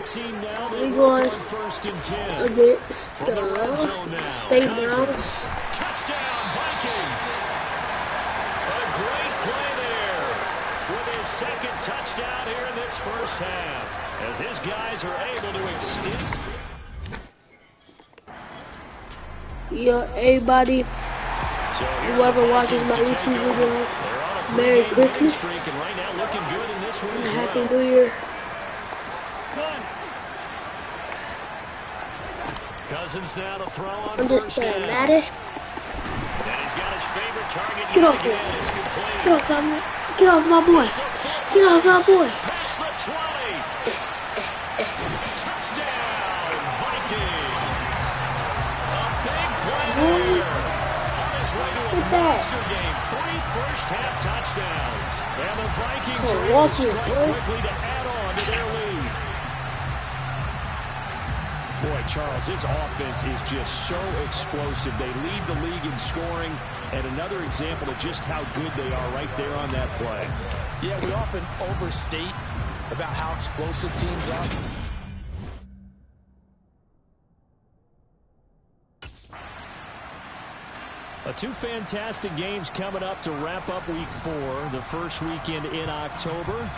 Team now We they going work on 1st and 10. against From the red zone now. St. Cousins. Browns. Touchdown, Vikings. A great play there with his second touchdown here in this first half, as his guys are able to extend. Yo, everybody, So whoever watches my YouTube video, Merry Christmas right now looking good in this one and as Happy well. New Year. Cousins now to throw on I'm just playing Maddie. And he's got his favorite target. Get off me. Get off my boy. Get off my boy. Past the 20. Touchdown, Vikings. A big play there. On his way to a monster game. 3 first-half touchdowns. And the Vikings are able to strike quickly to add on to their lead. Boy, Charles, this offense is just so explosive. They lead the league in scoring, and another example of just how good they are right there on that play. Yeah, we often overstate about how explosive teams are. 2 fantastic games coming up to wrap up Week 4, the first weekend in October.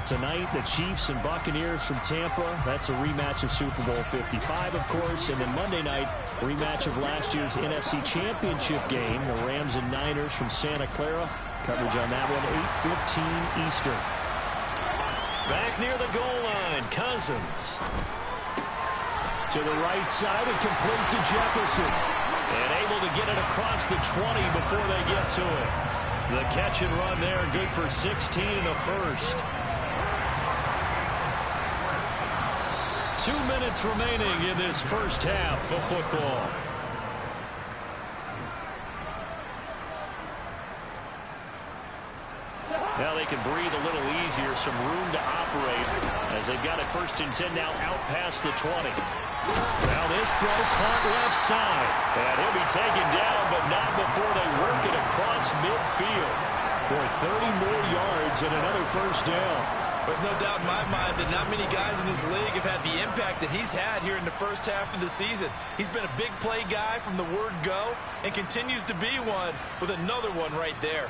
Tonight, the Chiefs and Buccaneers from Tampa. That's a rematch of Super Bowl 55, of course. And then Monday night, rematch of last year's NFC Championship game, the Rams and Niners from Santa Clara. Coverage on that one, 8:15 Eastern. Back near the goal line, Cousins. To the right side and complete to Jefferson. And able to get it across the 20 before they get to it. The catch and run there, good for 16 and a first. 2 minutes remaining in this first half of football. Now they can breathe a little easier, some room to operate as they've got it 1st and 10 now out past the 20. Now this throw caught left side. And he'll be taken down, but not before they work it across midfield. Boy, 30 more yards and another first down. There's no doubt in my mind that not many guys in this league have had the impact that he's had here in the first half of the season. He's been a big play guy from the word go and continues to be one with another one right there.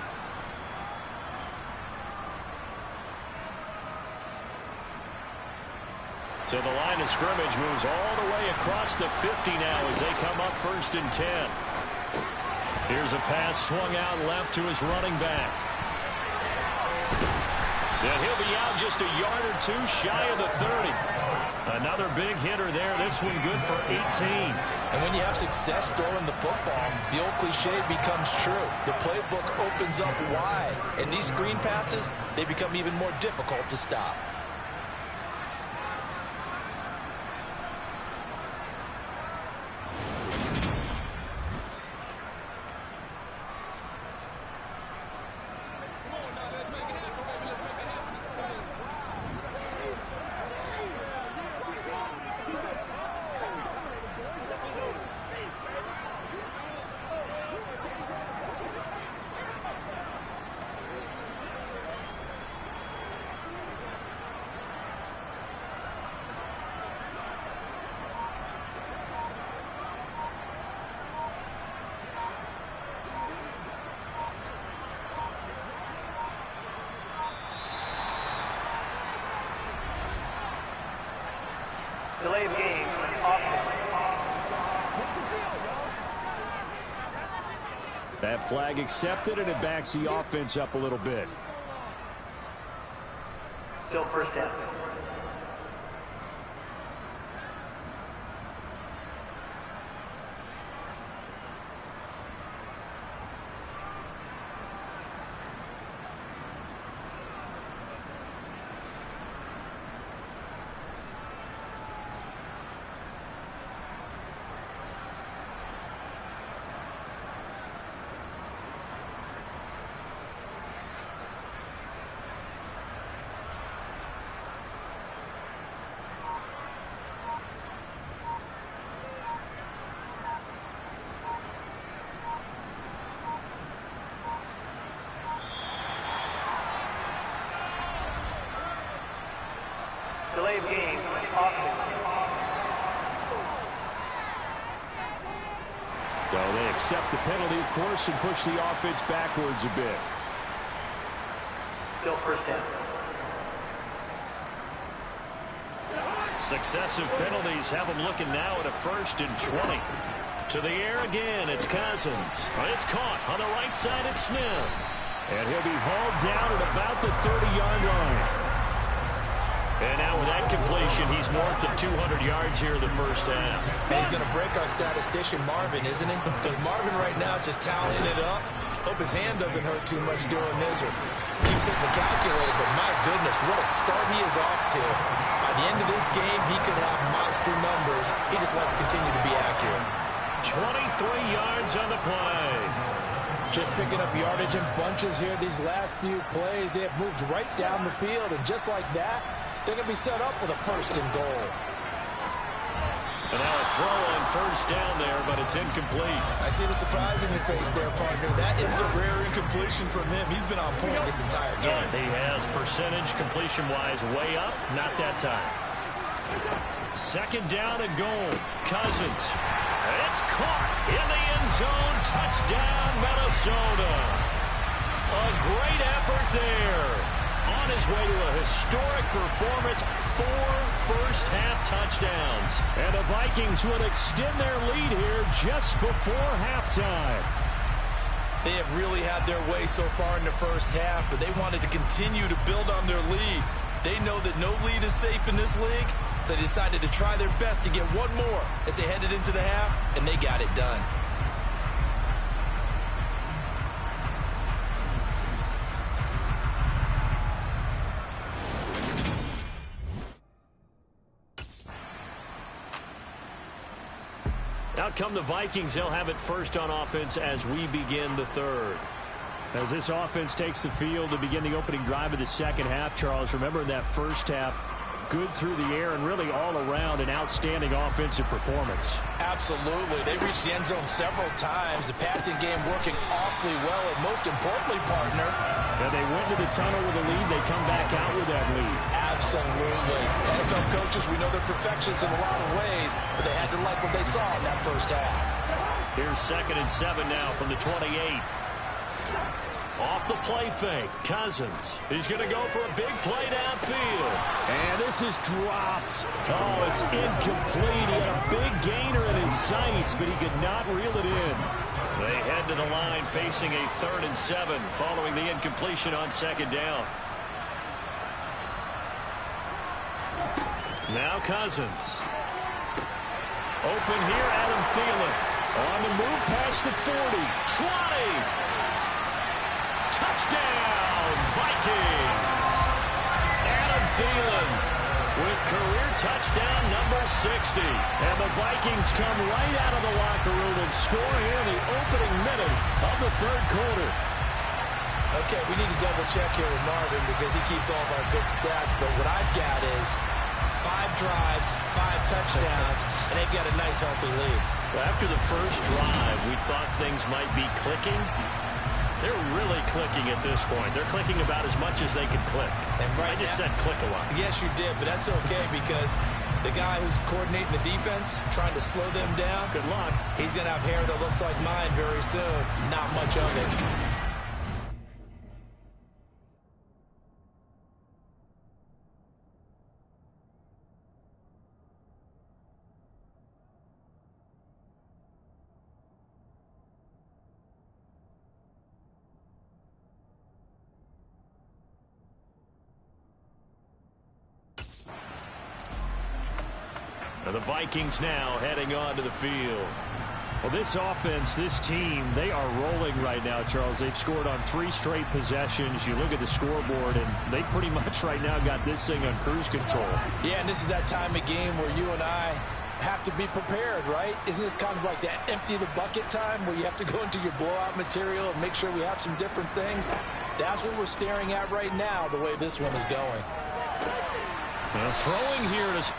So the line of scrimmage moves all the way across the 50 now as they come up 1st and 10. Here's a pass swung out left to his running back. And he'll be out just a yard or 2 shy of the 30. Another big hitter there. This one good for 18. And when you have success throwing the football, the old cliche becomes true. The playbook opens up wide. And these screen passes, they become even more difficult to stop. Delay of game, offense. That flag accepted, and it backs the offense up a little bit. Still first down. So they accept the penalty, of course, and push the offense backwards a bit. Still first down. Successive penalties have them looking now at a 1st and 20. To the air again, it's Cousins. It's caught on the right side, it's Smith. And he'll be hauled down at about the 30-yard line. And now with that completion, he's north of 200 yards here in the first half. And he's going to break our statistician Marvin, isn't he? Because Marvin right now is just tallying it up. Hope his hand doesn't hurt too much doing this or keeps hitting the calculator. But my goodness, what a start he is off to. By the end of this game, he could have monster numbers. He just wants to continue to be accurate. 23 yards on the play. Just picking up yardage in bunches here these last few plays. They have moved right down the field, and just like that, they're going to be set up with a 1st and goal. And now a throw on 1st down there, but it's incomplete. I see the surprise in your face there, partner. That is a rare incompletion from him. He's been on point this entire game. He has percentage completion-wise way up. Not that time. 2nd down and goal. Cousins. It's caught in the end zone. Touchdown, Minnesota. A great effort there. On his way to a historic performance, 4 first-half touchdowns. And the Vikings would extend their lead here just before halftime. They have really had their way so far in the first half, but they wanted to continue to build on their lead. They know that no lead is safe in this league, so they decided to try their best to get one more as they headed into the half, and they got it done. Out come the Vikings. They'll have it first on offense as we begin the 3rd. As this offense takes the field to begin the opening drive of the second half, Charles, remember in that first half, good through the air and really all around an outstanding offensive performance. Absolutely. They reached the end zone several times. The passing game working awfully well, and most importantly, partner, and they went to the tunnel with a lead. They come back out with that lead. Absolutely. NFL coaches, we know they're perfectionists in a lot of ways, but they had to like what they saw in that first half. Here's 2nd and 7 now from the 28. Off the play fake, Cousins. He's going to go for a big play downfield. And this is dropped. Oh, it's incomplete. He had a big gainer in his sights, but he could not reel it in. They head to the line facing a 3rd and 7 following the incompletion on 2nd down. Now Cousins. Open here, Adam Thielen. On the move past the 40. 20. Touchdown, Vikings! Adam Thielen with career touchdown number 60. And the Vikings come right out of the locker room and score here in the opening minute of the 3rd quarter. Okay, we need to double check here with Marvin because he keeps all of our good stats. But what I've got is 5 drives, 5 touchdowns, and they've got a nice, healthy lead. Well, after the first drive, we thought things might be clicking. They're really clicking at this point. They're clicking about as much as they can click. And right I just said click a lot. Yes, you did, but that's okay because the guy who's coordinating the defense, trying to slow them down, good luck. He's going to have hair that looks like mine very soon. Not much of it. The Vikings now heading onto the field. Well, this offense, this team, they are rolling right now, Charles. They've scored on 3 straight possessions. You look at the scoreboard, and they pretty much right now got this thing on cruise control. Yeah, and this is that time of game where you and I have to be prepared, right? Isn't this kind of like that empty the bucket time where you have to go into your blowout material and make sure we have some different things? That's what we're staring at right now, the way this one is going. Throwing here to...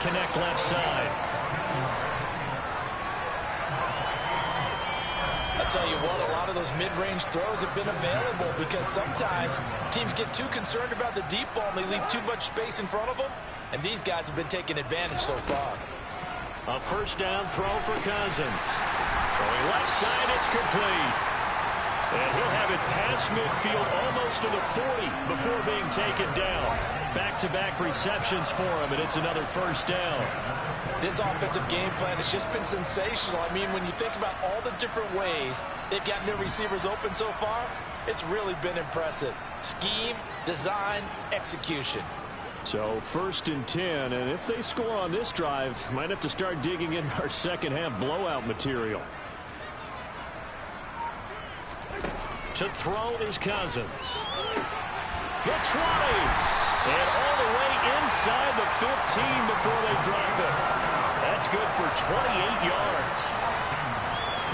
connect left side. I'll tell you what, a lot of those mid-range throws have been available because sometimes teams get too concerned about the deep ball and they leave too much space in front of them, and these guys have been taking advantage so far. A first down throw for Cousins. Throwing left side, it's complete. And he'll have it past midfield almost to the 40 before being taken down. Back-to-back receptions for him, and it's another first down. This offensive game plan has just been sensational. I mean, when you think about all the different ways they've gotten their receivers open so far, it's really been impressive. Scheme, design, execution. So first and 10, and if they score on this drive, might have to start digging in our second half blowout material. To throw is Cousins. The 20. And all the way inside the 15 before they drop it. That's good for 28 yards.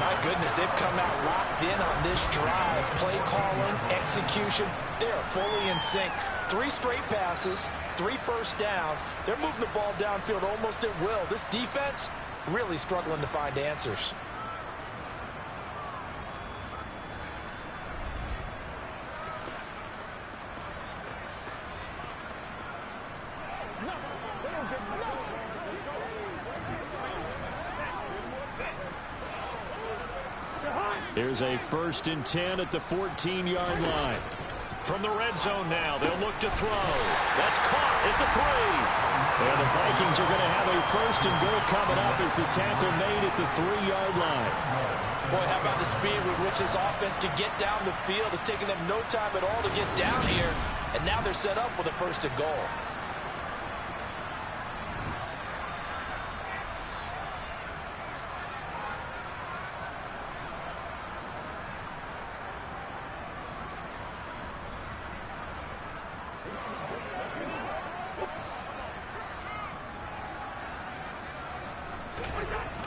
My goodness, they've come out locked in on this drive. Play calling, execution, they are fully in sync. 3 straight passes, 3 first downs. They're moving the ball downfield almost at will. This defense really struggling to find answers. Here's a first and 10 at the 14-yard line. From the red zone now, they'll look to throw. That's caught at the 3. And the Vikings are going to have a first and goal coming up as the tackle made at the 3-yard line. Boy, how about the speed with which this offense can get down the field? It's taken them no time at all to get down here. And now they're set up with a first and goal.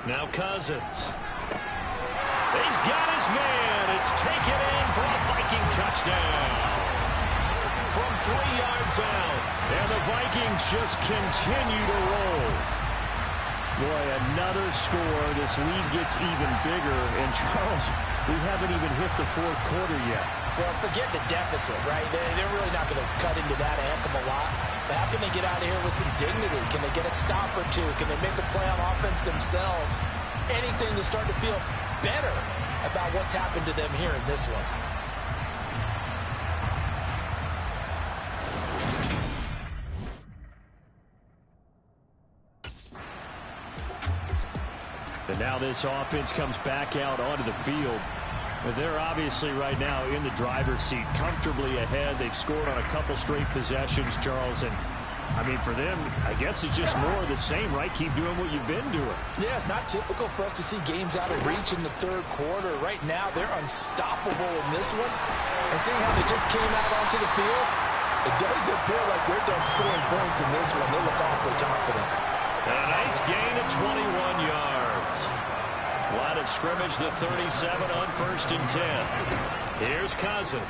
Now Cousins. He's got his man. It's taken in for a Viking touchdown. From 3 yards out. And the Vikings just continue to roll. Boy, another score. This lead gets even bigger. And Charles, we haven't even hit the 4th quarter yet. Well, forget the deficit, right? They're really not going to cut into that a heck of a lot. But how can they get out of here with some dignity? Can they get a stop or two? Can they make a play on offense themselves? Anything to start to feel better about what's happened to them here in this one. And now this offense comes back out onto the field. They're obviously right now in the driver's seat, comfortably ahead. They've scored on a couple straight possessions, Charles. And, I mean, for them, I guess it's just more of the same, right? Keep doing what you've been doing. Yeah, it's not typical for us to see games out of reach in the 3rd quarter. Right now, they're unstoppable in this one. And seeing how they just came out onto the field, it does appear like we're done scoring points in this one. They look awfully confident. And a nice gain of 21 yards. Line of scrimmage, the 37 on first and 10. Here's Cousins.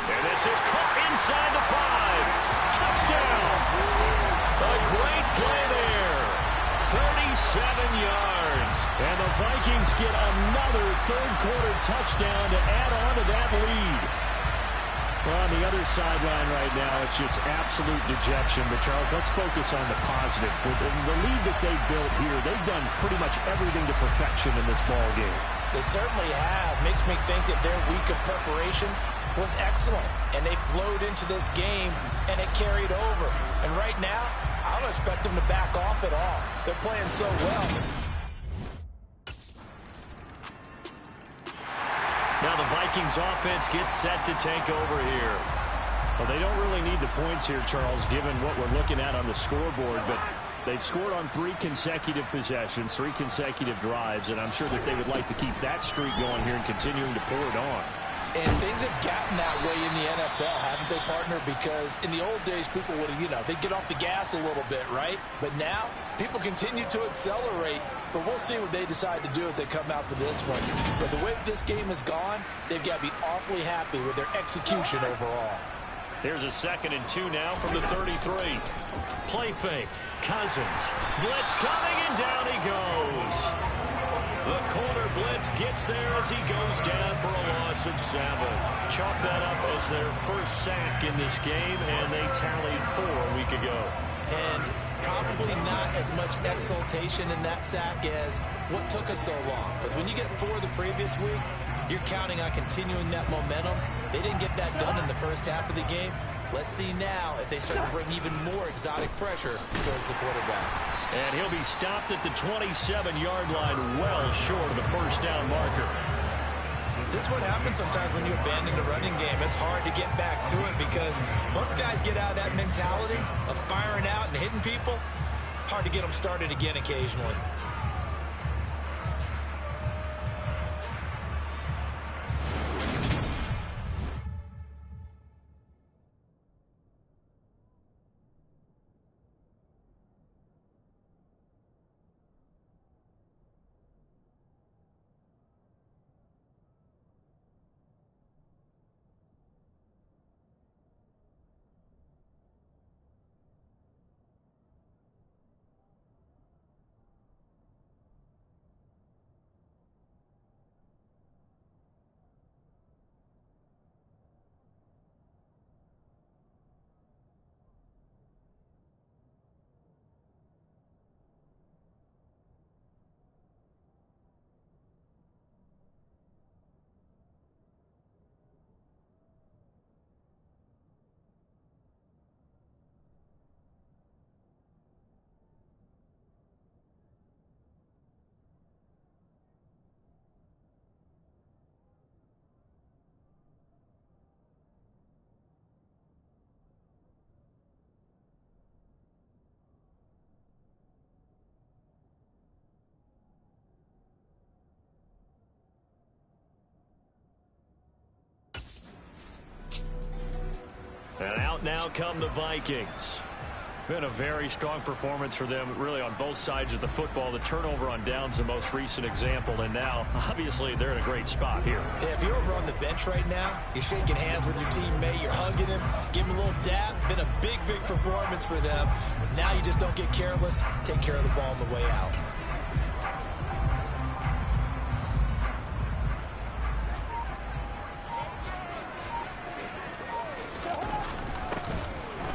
And this is caught inside the 5. Touchdown. A great play there. 37 yards. And the Vikings get another 3rd quarter touchdown to add on to that lead. Well, on the other sideline right now, it's just absolute dejection. But, Charles, let's focus on the positive. The lead that they built here, they've done pretty much everything to perfection in this ball game. They certainly have. Makes me think that their week of preparation was excellent. And they flowed into this game, and it carried over. And right now, I don't expect them to back off at all. They're playing so well. Now the Vikings offense gets set to take over here. Well, they don't really need the points here, Charles, given what we're looking at on the scoreboard, but they've scored on 3 consecutive possessions, 3 consecutive drives, and I'm sure that they would like to keep that streak going here and continuing to pour it on. And things have gotten that way in the NFL, haven't they, partner? Because in the old days, people would, they'd get off the gas a little bit, right? But now, people continue to accelerate. But we'll see what they decide to do as they come out for this one. But the way this game has gone, they've got to be awfully happy with their execution overall. Here's a 2nd and 2 now from the 33. Play fake. Cousins. Blitz coming, and down he goes. The corner blitz gets there as he goes down for a loss of 7. Chalk that up as their first sack in this game, and they tallied 4 a week ago. And probably not as much exultation in that sack as what took us so long. Because when you get 4 the previous week, you're counting on continuing that momentum. They didn't get that done in the first half of the game. Let's see now if they start to bring even more exotic pressure towards the quarterback. And he'll be stopped at the 27-yard line, well short of the first down marker. This is what happens sometimes when you abandon the running game. It's hard to get back to it because once guys get out of that mentality of firing out and hitting people, hard to get them started again occasionally. And out now come the Vikings. Been a very strong performance for them, really, on both sides of the football. The turnover on downs, the most recent example, and now, obviously, they're in a great spot here. Yeah, if you're over on the bench right now, you're shaking hands with your teammate, you're hugging him, give him a little dap. Been a big, big performance for them. Now you just don't get careless. Take care of the ball on the way out.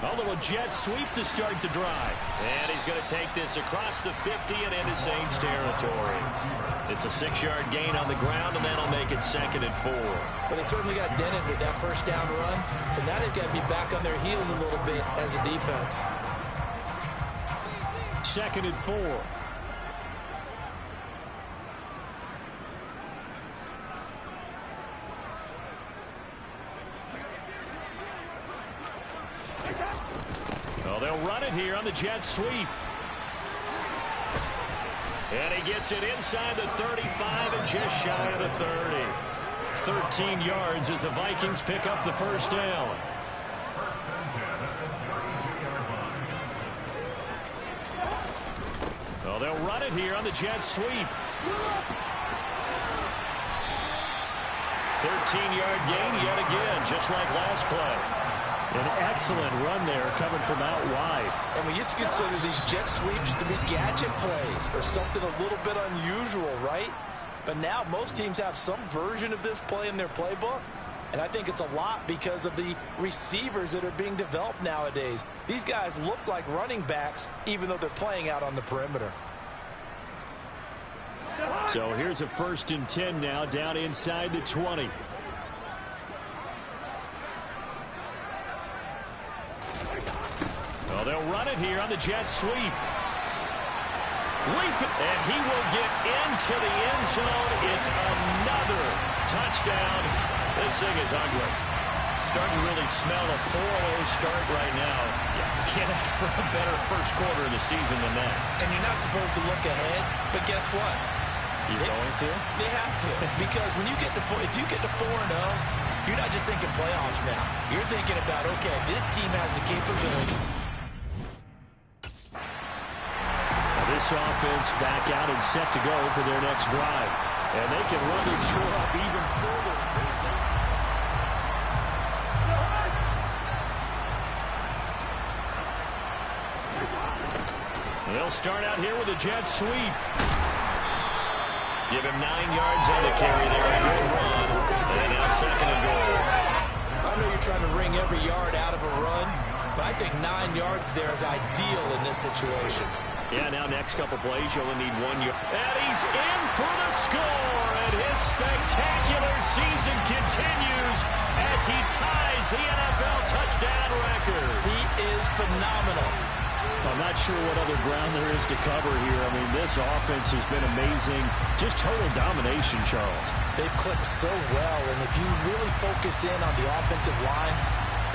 A little jet sweep to start the drive. And he's going to take this across the 50 and into Saints territory. It's a 6-yard gain on the ground, and that'll make it 2nd and 4. Well, they certainly got dented with that first down run. So now they've got to be back on their heels a little bit as a defense. 2nd and 4. They'll run it here on the jet sweep. And he gets it inside the 35 and just shy of the 30. 13 yards as the Vikings pick up the first down. Well, they'll run it here on the jet sweep. 13-yard gain yet again, just like last play. An excellent run there coming from out wide. And we used to consider these jet sweeps to be gadget plays or something a little bit unusual, right? But now most teams have some version of this play in their playbook. And I think it's a lot because of the receivers that are being developed nowadays. These guys look like running backs even though they're playing out on the perimeter. So here's a 1st and 10 now down inside the 20. Well, they'll run it here on the jet sweep. Leap it, and he will get into the end zone. It's another touchdown. This thing is ugly. Starting to really smell a 4-0 start right now. You can't ask for a better first quarter of the season than that. And you're not supposed to look ahead, but guess what? You're going to? They have to. Because when you get to if you get to 4-0, you're not just thinking playoffs now. You're thinking about, okay, this team has the capability. This offense back out and set to go for their next drive. And they can run this score up even further. They'll start out here with a jet sweep. Give him 9 yards on the carry there. A good run. And now second and goal. I know you're trying to wring every yard out of a run, but I think 9 yards there is ideal in this situation. Yeah, now next couple plays, you only need 1 yard. And he's in for the score, and his spectacular season continues as he ties the NFL touchdown record. He is phenomenal. I'm not sure what other ground there is to cover here. I mean, this offense has been amazing. Just total domination, Charles. They've clicked so well, and if you really focus in on the offensive line,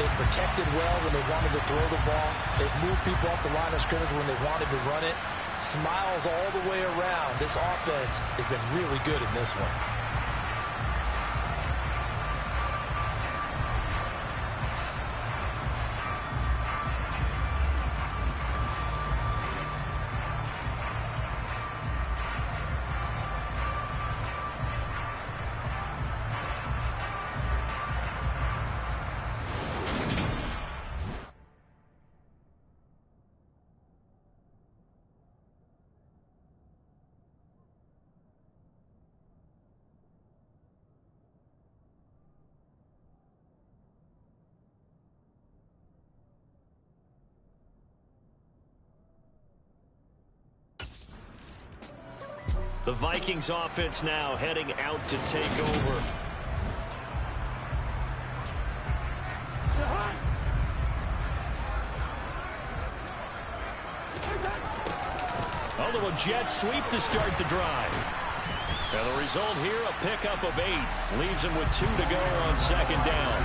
they've protected well when they wanted to throw the ball. They've moved people off the line of scrimmage when they wanted to run it. Smiles all the way around. This offense has been really good in this one. The Vikings offense now heading out to take over. A little jet sweep to start the drive. And the result here, a pickup of 8. Leaves them with 2 to go on second down.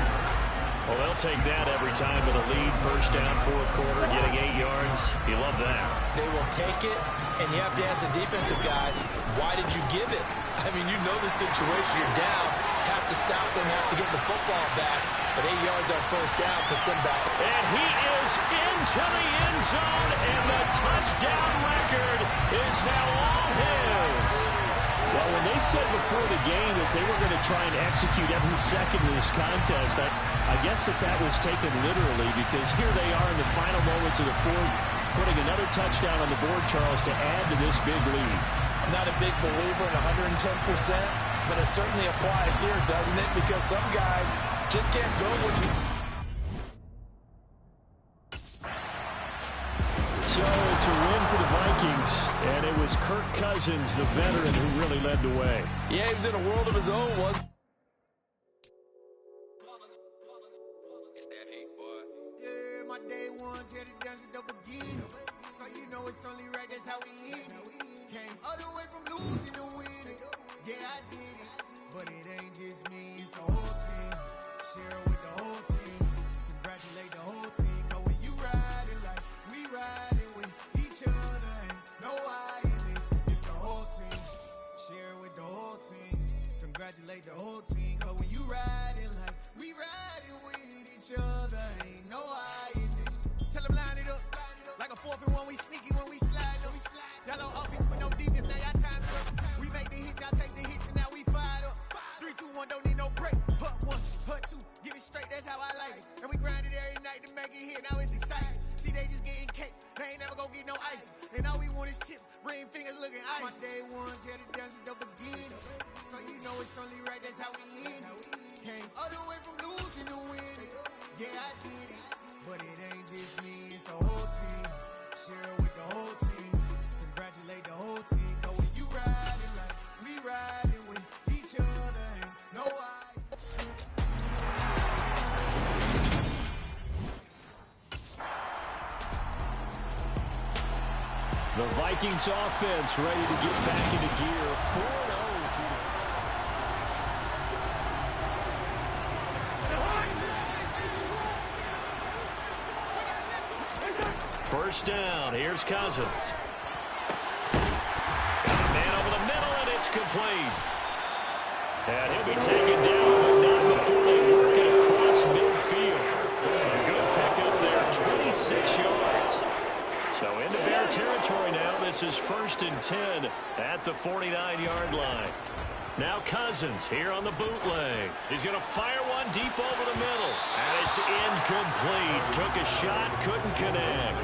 Well, they'll take that every time with a lead. First down, fourth quarter, getting 8 yards. You love that. They will take it, and you have to ask the defensive guys, why did you give it? I mean, you know the situation. You're down, have to stop them, have to get the football back. But 8 yards on first down puts them back. And he is into the end zone, and the touchdown record is now all his. Well, when they said before the game that they were going to try and execute every second of this contest, I guess that was taken literally, because here they are in the final moments of the fourth, putting another touchdown on the board, Charles, to add to this big lead. I'm not a big believer in 110%, but it certainly applies here, doesn't it? Because some guys just can't go with you. So it's a win for the Vikings, and it was Kirk Cousins, the veteran, who really led the way. Yeah, he was in a world of his own, wasn't he? It's that hate, boy. Yeah, my day ones here to dance at the beginning. So you know it's only right, that's how we eat. Came all the way from losing to winning. Yeah, I did it. But it ain't just me, it's the whole team. Share it with the whole team. Congratulate the whole team. Cause when you riding like we riding with each other, ain't no I in this. It's the whole team. Share it with the whole team. Congratulate the whole team. Cause when you riding like we riding with each other, ain't no I in this. Tell them line it up. Like a 4th and 1, we sneaky when we slide them. Y'all on offense with no defense, now y'all time is up. We make the hits, y'all take the hits, and now we fired up. 3, 2, 1, don't need no break. Hut 1, hut 2, give it straight, that's how I like it. And we grind it every night to make it hit, now it's exciting. See, they just getting cake, they ain't never gonna get no ice. And all we want is chips, ring fingers looking ice. My day ones here to dance at the beginning. So you know it's only right, that's how we end it. Came all the way from losing to winning. Yeah, I did it. But it ain't just me, it's the whole team. Share it with the whole team. Congratulate the whole team. Cause when you riding like we riding with each other, ain't no I. The Vikings offense ready to get back into gear. 4-0 through the... First down, here's Cousins. Got a man over the middle, and it's complete. And he'll be taken down, but not before they work it across midfield. A good pickup there, 26 yards. So into Bear territory now. This is 1st and 10 at the 49-yard line. Now Cousins here on the bootleg. He's going to fire one deep over the middle. And it's incomplete. Took a shot, couldn't connect.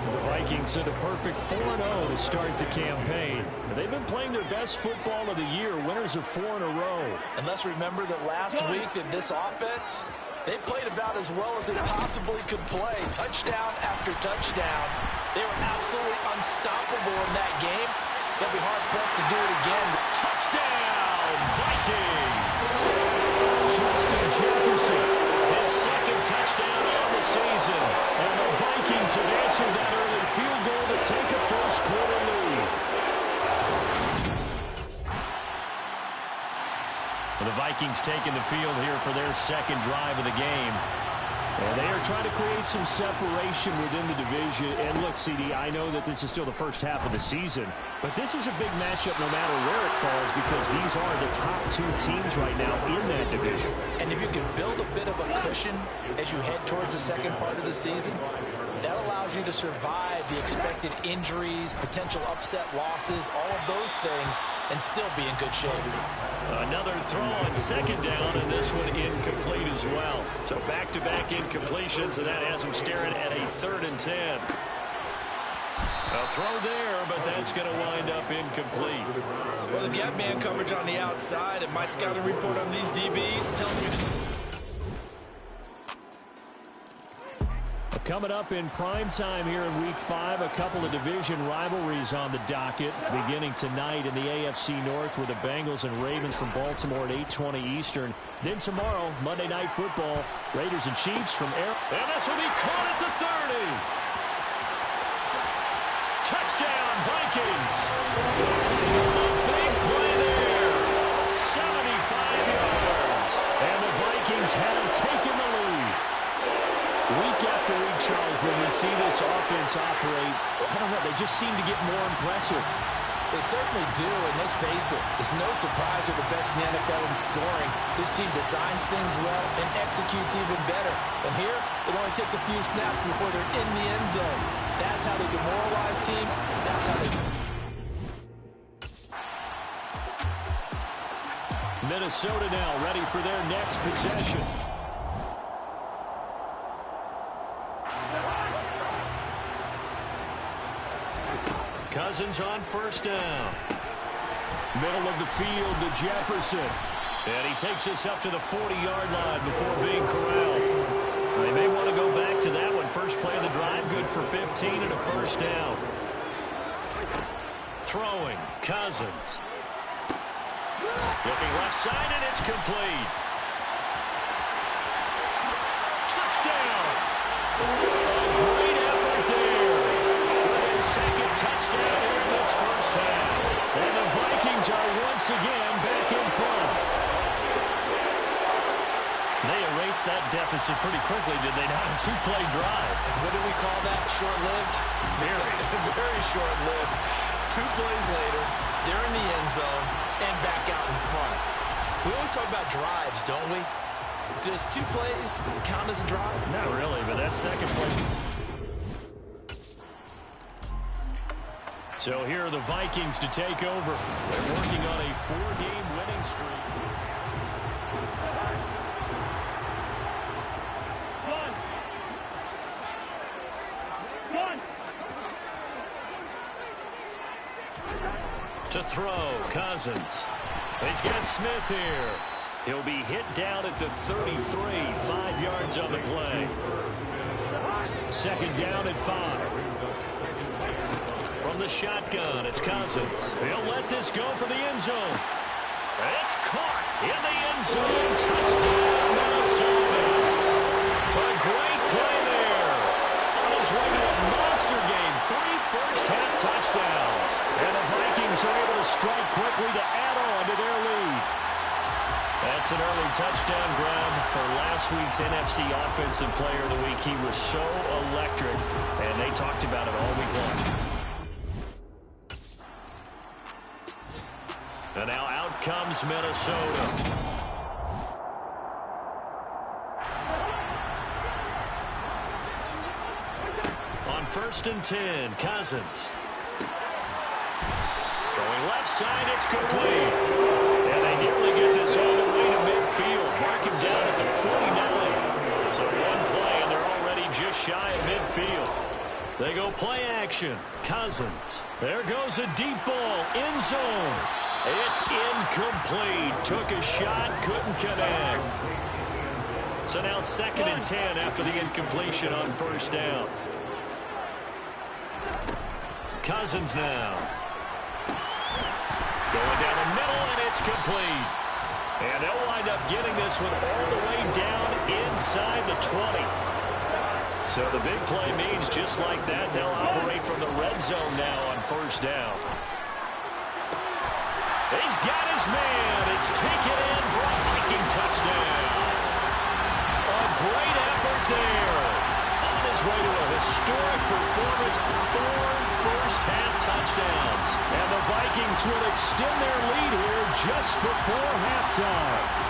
The Vikings at a perfect 4-0 to start the campaign. They've been playing their best football of the year, winners of 4 in a row. And let's remember that last week that this offense, they played about as well as they possibly could play. Touchdown after touchdown. They were absolutely unstoppable in that game. They'll be hard-pressed to do it again. Touchdown, Vikings! Justin Jefferson, his second touchdown on the season. And the Vikings have answered that early field goal to take a first-quarter lead. The Vikings taking the field here for their second drive of the game. And they are trying to create some separation within the division. And look, CD, I know that this is still the first half of the season, but this is a big matchup no matter where it falls because these are the top 2 teams right now in that division. And if you can build a bit of a cushion as you head towards the second part of the season, that allows you to survive the expected injuries, potential upset losses, all of those things, and still be in good shape. Another throw on second down, and this one incomplete as well. So back-to-back incompletions, and that has him staring at a 3rd and 10. A throw there, but that's going to wind up incomplete. Well, they've got man coverage on the outside, and my scouting report on these DBs tells me Coming up in prime time here in Week 5, a couple of division rivalries on the docket, beginning tonight in the AFC North with the Bengals and Ravens from Baltimore at 8:20 Eastern. Then tomorrow, Monday Night Football, Raiders and Chiefs from Air. And this will be caught at the 30. Touchdown, Vikings. Big play there. 75 yards. And the Vikings have taken the lead. Week after week, Charles, when we see this offense operate, I don't know, they just seem to get more impressive. They certainly do, and let's face it, it's no surprise they're the best in the NFL in scoring. This team designs things well and executes even better. And here, it only takes a few snaps before they're in the end zone. That's how they demoralize teams. That's how they... Minnesota now ready for their next possession. Cousins on first down. Middle of the field to Jefferson. And he takes us up to the 40-yard line before being corralled. They may want to go back to that one. First play of the drive, good for 15 and a first down. Throwing, Cousins. Looking left side, and it's complete. Touchdown! Great effort there. His second touchdown here in this first half. And the Vikings are once again back in front. They erased that deficit pretty quickly, did they not? A 2-play drive. What do we call that? Short-lived? Very short-lived. 2 plays later, they're in the end zone and back out in front. We always talk about drives, don't we? Does 2 plays count as a drive? Not really, but that second play. So here are the Vikings to take over. They're working on a 4-game winning streak. To throw, Cousins. He's got Smith here. He'll be hit down at the 33, 5 yards on the play. Second down at 5. From the shotgun, it's Cousins. He'll let this go for the end zone. It's caught in the end zone. Touchdown, Minnesota. A great play there. On his way to a monster game. 3 first-half touchdowns. And the Vikings are able to strike quickly to add on to their lead. That's an early touchdown grab for last week's NFC Offensive Player of the Week. He was so electric, and they talked about it all week long. And now out comes Minnesota. On 1st and 10, Cousins. Throwing left side, it's complete. And they nearly get this all the way to midfield. Mark him down at the 49. So 1 play, and they're already just shy of midfield. They go play action. Cousins. There goes a deep ball. End zone. It's incomplete. Took a shot. Couldn't connect. So now 2nd and 10 after the incompletion on first down. Cousins now. Going down the middle, and it's complete. And they'll wind up getting this one all the way down inside the 20. So the big play means just like that, they'll operate from the red zone now on first down. He's got his man. It's taken in for a Viking touchdown. A great effort there. On his way to a historic performance, 4 first-half touchdowns. And the Vikings will extend their lead here just before halftime.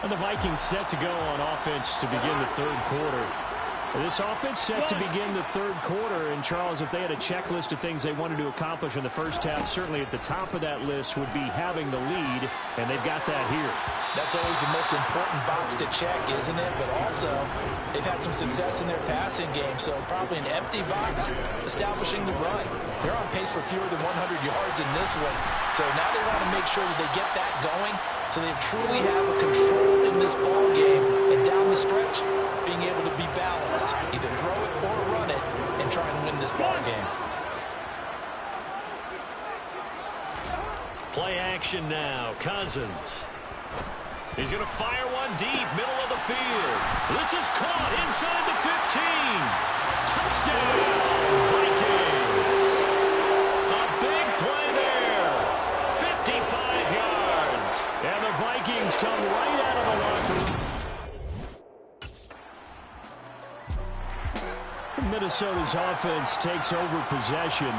And the Vikings set to go on offense to begin the third quarter. This offense set to begin the third quarter. And, Charles, if they had a checklist of things they wanted to accomplish in the first half, certainly at the top of that list would be having the lead, and they've got that here. That's always the most important box to check, isn't it? But also, they've had some success in their passing game, so probably an empty box establishing the run. They're on pace for fewer than 100 yards in this one. So now they want to make sure that they get that going so they truly have a control in this ball game, and down the stretch, being able to be balanced, either throw it or run it, and try and win this ball game. Play action now. Cousins. He's going to fire one deep, middle of the field. This is caught inside the 15. Touchdown, Vikings. A big play there. 55 yards. And the Vikings come right out of the locker room. Minnesota's offense takes over possession.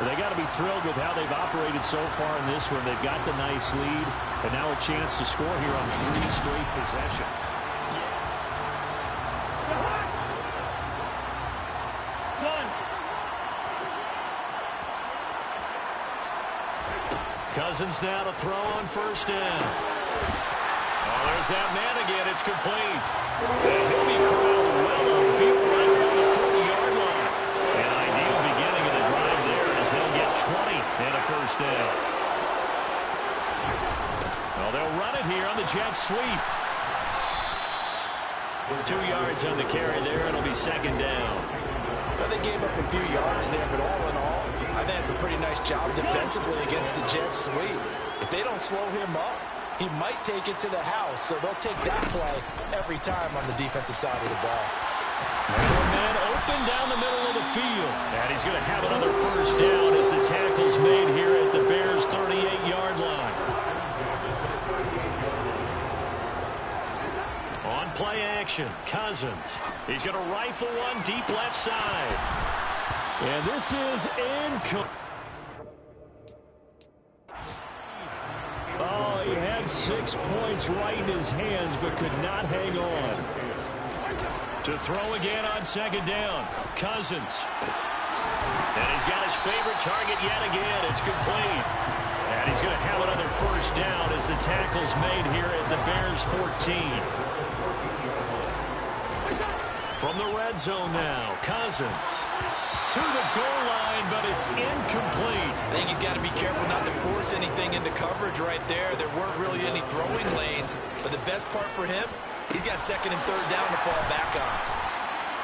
They got to be thrilled with how they've operated so far in this one. They've got the nice lead, and now a chance to score here on 3 straight possessions. Cousins now to throw on first down. Oh, there's that man again. It's complete. And he'll be corralled well on field right around the 40-yard line. An ideal beginning of the drive there as they'll get 20 and a first down. Well, they'll run it here on the jet sweep. 2 yards on the carry there. It'll be 2nd down. Well, they gave up a few yards there, but all in all, I think it's a pretty nice job defensively against the jet sweep. If they don't slow him up, he might take it to the house, so they'll take that play every time on the defensive side of the ball. And man open down the middle of the field. And he's going to have another first down as the tackle's made here at the Bears' 38-yard line. On play action, Cousins. He's going to rifle one deep left side. And this is incomplete. Oh, he had 6 points right in his hands, but could not hang on. To throw again on 2nd down, Cousins. And he's got his favorite target yet again. It's complete. And he's going to have another first down as the tackle's made here at the Bears' 14. From the red zone now, Cousins. To the goal line, but it's incomplete. I think he's got to be careful not to force anything into coverage right there. There weren't really any throwing lanes, but the best part for him, he's got 2nd and 3rd down to fall back on.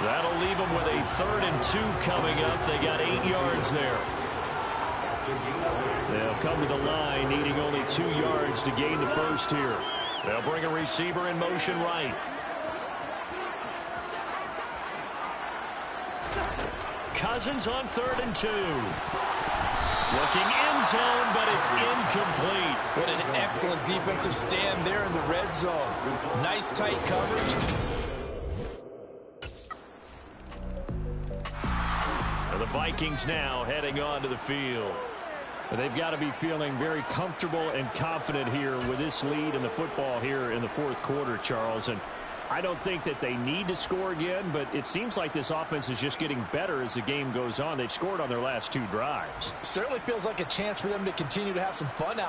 That'll leave him with a 3rd and 2 coming up. They got 8 yards there. They'll come to the line, needing only 2 yards to gain the first here. They'll bring a receiver in motion right. Cousins on 3rd and 2. Looking end zone, but it's incomplete. What an excellent defensive stand there in the red zone. Nice tight coverage. And the Vikings now heading onto the field. And they've got to be feeling very comfortable and confident here with this lead in the football here in the 4th quarter, Charles. And I don't think that they need to score again, but it seems like this offense is just getting better as the game goes on. They've scored on their last 2 drives. Certainly feels like a chance for them to continue to have some fun out